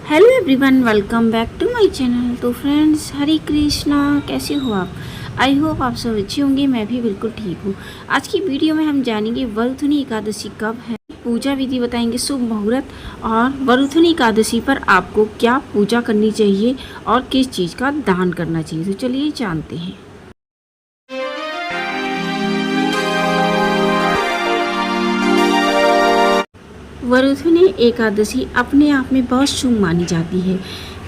Hello everyone, welcome back to my channel. तो friends, Hare Krishna. कैसे हो आप? आई होप आप सब अच्छे होंगे। मैं भी बिल्कुल ठीक हूँ। आज की वीडियो में हम जानेंगे वरुथनी एकादशी कब है, पूजा विधि बताएंगे, शुभ मुहूर्त, और वरुथनी एकादशी पर आपको क्या पूजा करनी चाहिए और किस चीज़ का दान करना चाहिए। तो चलिए जानते हैं। वरुथनी एकादशी अपने आप में बहुत शुभ मानी जाती है।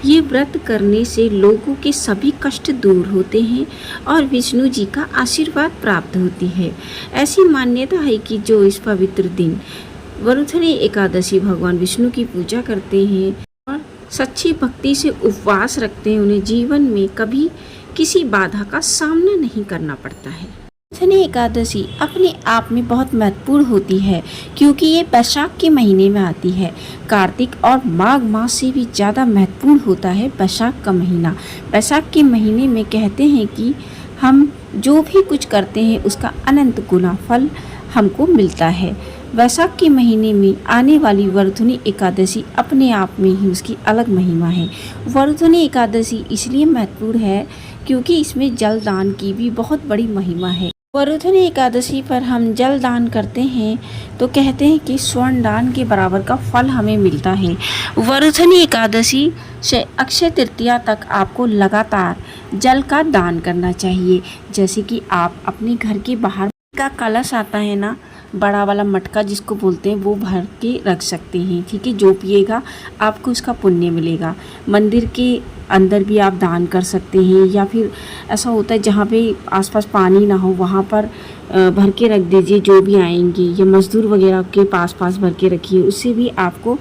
ये व्रत करने से लोगों के सभी कष्ट दूर होते हैं और विष्णु जी का आशीर्वाद प्राप्त होती है। ऐसी मान्यता है कि जो इस पवित्र दिन वरुथनी एकादशी भगवान विष्णु की पूजा करते हैं और सच्ची भक्ति से उपवास रखते हैं, उन्हें जीवन में कभी किसी बाधा का सामना नहीं करना पड़ता है। वरुथनी एकादशी अपने आप में बहुत महत्वपूर्ण होती है क्योंकि ये बैसाख के महीने में आती है। कार्तिक और माघ मास से भी ज़्यादा महत्वपूर्ण होता है बैसाख का महीना। बैसाख के महीने में कहते हैं कि हम जो भी कुछ करते हैं उसका अनंत गुना फल हमको मिलता है। वैशाख के महीने में आने वाली वरुथनी एकादशी अपने आप में ही उसकी अलग महिमा है। वरुथनी एकादशी इसलिए महत्वपूर्ण है क्योंकि इसमें जल दान की भी बहुत बड़ी महिमा है। वरुथनी एकादशी पर हम जल दान करते हैं तो कहते हैं कि स्वर्ण दान के बराबर का फल हमें मिलता है। वरुथनी एकादशी से अक्षय तृतीया तक आपको लगातार जल का दान करना चाहिए। जैसे कि आप अपने घर के बाहर का कलश आता है ना, बड़ा वाला मटका जिसको बोलते हैं, वो भर के रख सकते हैं। ठीक है, जो पिएगा आपको उसका पुण्य मिलेगा। मंदिर के अंदर भी आप दान कर सकते हैं, या फिर ऐसा होता है जहाँ पे आसपास पानी ना हो वहाँ पर भर के रख दीजिए। जो भी आएंगे या मज़दूर वगैरह के पास भर के रखिए, उससे भी आपको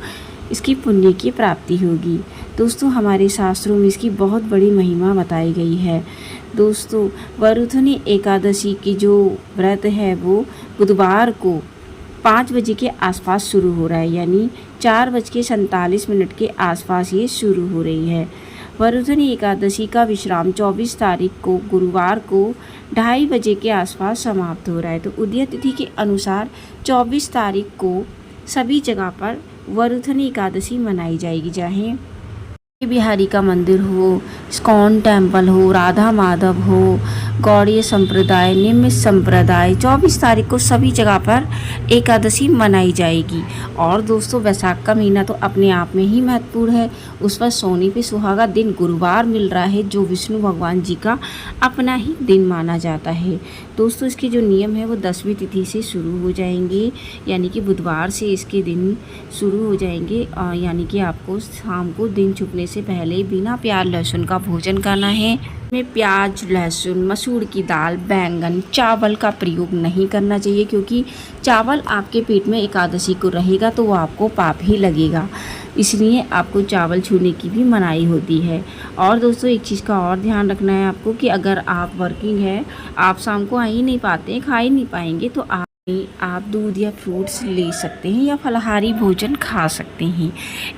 इसकी पुण्य की प्राप्ति होगी। दोस्तों, हमारे शास्त्रों में इसकी बहुत बड़ी महिमा बताई गई है। दोस्तों, वरुथनी एकादशी की जो व्रत है वो बुधवार को 5 बजे के आसपास शुरू हो रहा है, यानी 4:47 के आसपास ये शुरू हो रही है। वरुथनी एकादशी का विश्राम 24 तारीख को गुरुवार को 2:30 बजे के आसपास समाप्त हो रहा है। तो उदय तिथि के अनुसार 24 तारीख को सभी जगह पर वरुथनी एकादशी मनाई जाएगी, चाहे बिहारी का मंदिर हो, इस्कॉन टेम्पल हो, राधा माधव हो, गौड़ीय संप्रदाय, निम्न संप्रदाय, 24 तारीख को सभी जगह पर एकादशी मनाई जाएगी। और दोस्तों, वैशाख का महीना तो अपने आप में ही महत्वपूर्ण है। उस पर सोने पे सुहागा दिन गुरुवार मिल रहा है, जो विष्णु भगवान जी का अपना ही दिन माना जाता है। दोस्तों, इसके जो नियम है वो 10वीं तिथि से शुरू हो जाएंगे, यानी कि बुधवार से इसके दिन शुरू हो जाएंगे। यानी कि आपको शाम को दिन छुपने से पहले बिना प्याज लहसुन का भोजन करना है। में प्याज, लहसुन, मसूर की दाल, बैंगन, चावल का प्रयोग नहीं करना चाहिए, क्योंकि चावल आपके पेट में एकादशी को रहेगा तो वो आपको पाप ही लगेगा। इसलिए आपको चावल छूने की भी मनाही होती है। और दोस्तों, एक चीज़ का और ध्यान रखना है आपको कि अगर आप वर्किंग है, आप शाम को आ ही नहीं पाते, खा ही नहीं पाएंगे, तो आप दूध या फ्रूट्स ले सकते हैं या फलाहारी भोजन खा सकते हैं।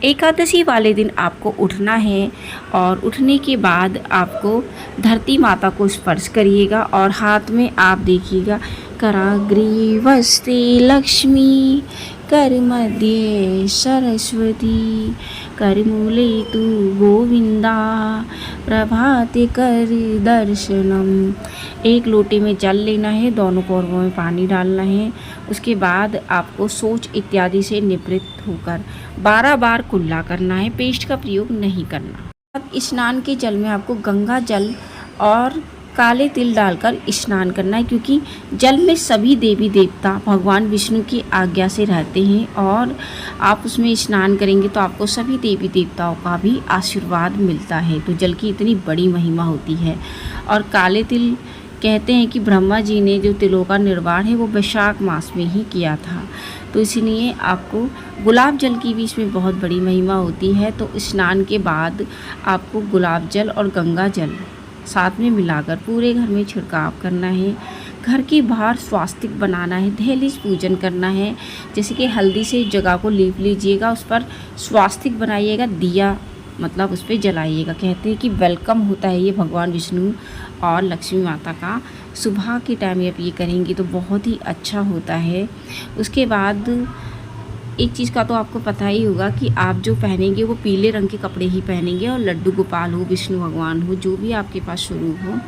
एकादशी वाले दिन आपको उठना है और उठने के बाद आपको धरती माता को स्पर्श करिएगा और हाथ में आप देखिएगा कराग्रीवस्ते लक्ष्मी, कर मध्य सरस्वती, कर मूले तु गोविंदा, प्रभाते कर दर्शनम। एक लोटे में जल लेना है, दोनों कौरवों में पानी डालना है। उसके बाद आपको सोच इत्यादि से निवृत्त होकर 12 बार कुल्ला करना है। पेस्ट का प्रयोग नहीं करना। स्नान के जल में आपको गंगा जल और काले तिल डालकर स्नान करना है, क्योंकि जल में सभी देवी देवता भगवान विष्णु की आज्ञा से रहते हैं और आप उसमें स्नान करेंगे तो आपको सभी देवी देवताओं का भी आशीर्वाद मिलता है। तो जल की इतनी बड़ी महिमा होती है। और काले तिल कहते हैं कि ब्रह्मा जी ने जो तिलों का निर्माण है वो वैशाख मास में ही किया था, तो इसलिए आपको गुलाब जल की भी इसमें बहुत बड़ी महिमा होती है। तो स्नान के बाद आपको गुलाब जल और गंगा जल साथ में मिलाकर पूरे घर में छिड़काव करना है। घर के बाहर स्वास्तिक बनाना है, दहलीज पूजन करना है। जैसे कि हल्दी से जगह को लीप लीजिएगा, उस पर स्वास्तिक बनाइएगा, दिया मतलब उस पर जलाइएगा। कहते हैं कि वेलकम होता है ये भगवान विष्णु और लक्ष्मी माता का। सुबह के टाइम आप ये करेंगे तो बहुत ही अच्छा होता है। उसके बाद एक चीज़ का तो आपको पता ही होगा कि आप जो पहनेंगे वो पीले रंग के कपड़े ही पहनेंगे, और लड्डू गोपाल हो, विष्णु भगवान हो, जो भी आपके पास स्वरूप हो,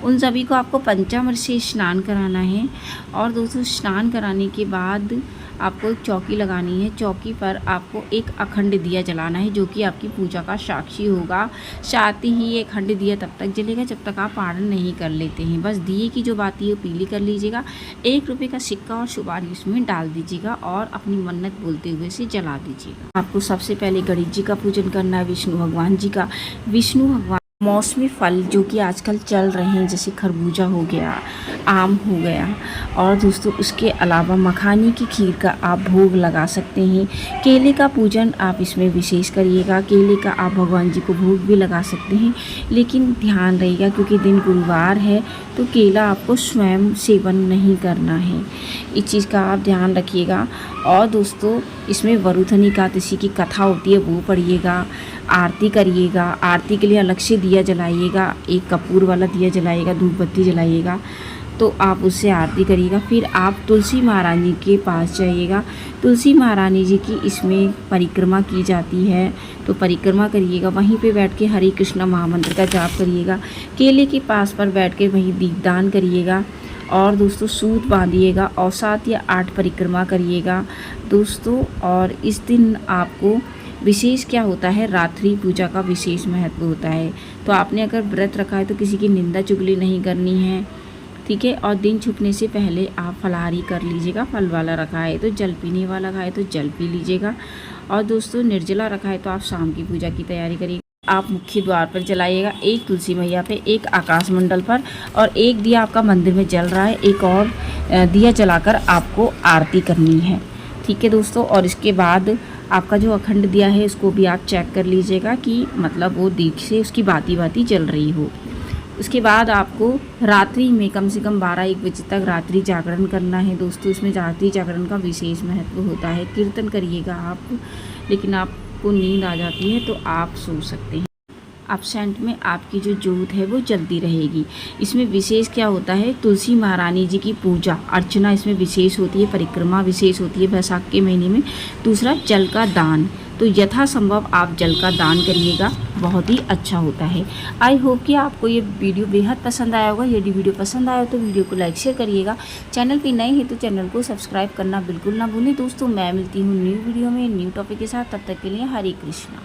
उन सभी को आपको पंचामृत से स्नान कराना है। और दोस्तों स्नान कराने के बाद आपको एक चौकी लगानी है। चौकी पर आपको एक अखंड दिया जलाना है, जो कि आपकी पूजा का साक्षी होगा। साथ ही ये अखंड दिया तब तक जलेगा जब तक आप पारण नहीं कर लेते हैं। बस दिए की जो बाती है वो पीली कर लीजिएगा, 1 रुपये का सिक्का और सुपारी उसमें डाल दीजिएगा और अपनी मन्नत बोलते हुए से जला दीजिएगा। आपको सबसे पहले गणेश जी का पूजन करना है, विष्णु भगवान जी का। विष्णु भगवान मौसमी फल जो कि आजकल चल रहे हैं, जैसे खरबूजा हो गया, आम हो गया, और दोस्तों उसके अलावा मखानी की खीर का आप भोग लगा सकते हैं। केले का पूजन आप इसमें विशेष करिएगा। केले का आप भगवान जी को भोग भी लगा सकते हैं, लेकिन ध्यान रहेगा क्योंकि दिन गुरुवार है तो केला आपको स्वयं सेवन नहीं करना है, इस चीज़ का आप ध्यान रखिएगा। और दोस्तों इसमें वरुथनी एकादशी की कथा होती है, वो पढ़िएगा, आरती करिएगा। आरती के लिए अलग से दिया जलाइएगा, एक कपूर वाला दिया जलाइएगा, धूप बत्ती जलाइएगा, तो आप उससे आरती करिएगा। फिर आप तुलसी महारानी के पास जाइएगा। तुलसी महारानी जी की इसमें परिक्रमा की जाती है, तो परिक्रमा करिएगा। वहीं पे बैठ के हरे कृष्णा महामंत्र का जाप करिएगा। केले के पास पर बैठ के वहीं दीपदान करिएगा। और दोस्तों सूत बांधिएगा और 7 या 8 परिक्रमा करिएगा दोस्तों। और इस दिन आपको विशेष क्या होता है, रात्रि पूजा का विशेष महत्व होता है। तो आपने अगर व्रत रखा है तो किसी की निंदा चुगली नहीं करनी है, ठीक है। और दिन छुपने से पहले आप फलाहारी कर लीजिएगा। फल वाला रखा है तो जल पीने वाला खाए तो जल पी लीजिएगा। और दोस्तों निर्जला रखा है तो आप शाम की पूजा की तैयारी करिएगा। आप मुख्य द्वार पर जलाइएगा, एक तुलसी मैया पे, एक आकाश मंडल पर, और एक दिया आपका मंदिर में जल रहा है, एक और दिया जलाकर आपको आरती करनी है, ठीक है दोस्तों। और इसके बाद आपका जो अखंड दिया है उसको भी आप चेक कर लीजिएगा कि मतलब वो दीप से उसकी बाती बाती जल रही हो। उसके बाद आपको रात्रि में कम से कम 12-1 बजे तक रात्रि जागरण करना है दोस्तों। इसमें रात्रि जागरण का विशेष महत्व होता है। कीर्तन करिएगा आप, लेकिन आपको नींद आ जाती है तो आप सो सकते हैं। एब्सेंट में आपकी जो जोत है वो जलती रहेगी। इसमें विशेष क्या होता है, तुलसी महारानी जी की पूजा अर्चना इसमें विशेष होती है, परिक्रमा विशेष होती है बैसाख के महीने में। दूसरा जल का दान, तो यथासंभव आप जल का दान करिएगा, बहुत ही अच्छा होता है। आई होप कि आपको ये वीडियो बेहद पसंद आया होगा। यदि वीडियो पसंद आया तो वीडियो को लाइक शेयर करिएगा। चैनल पे नए हैं तो चैनल को सब्सक्राइब करना बिल्कुल ना भूलें दोस्तों। मैं मिलती हूँ न्यू वीडियो में न्यू टॉपिक के साथ, तब तक के लिए हरे कृष्णा।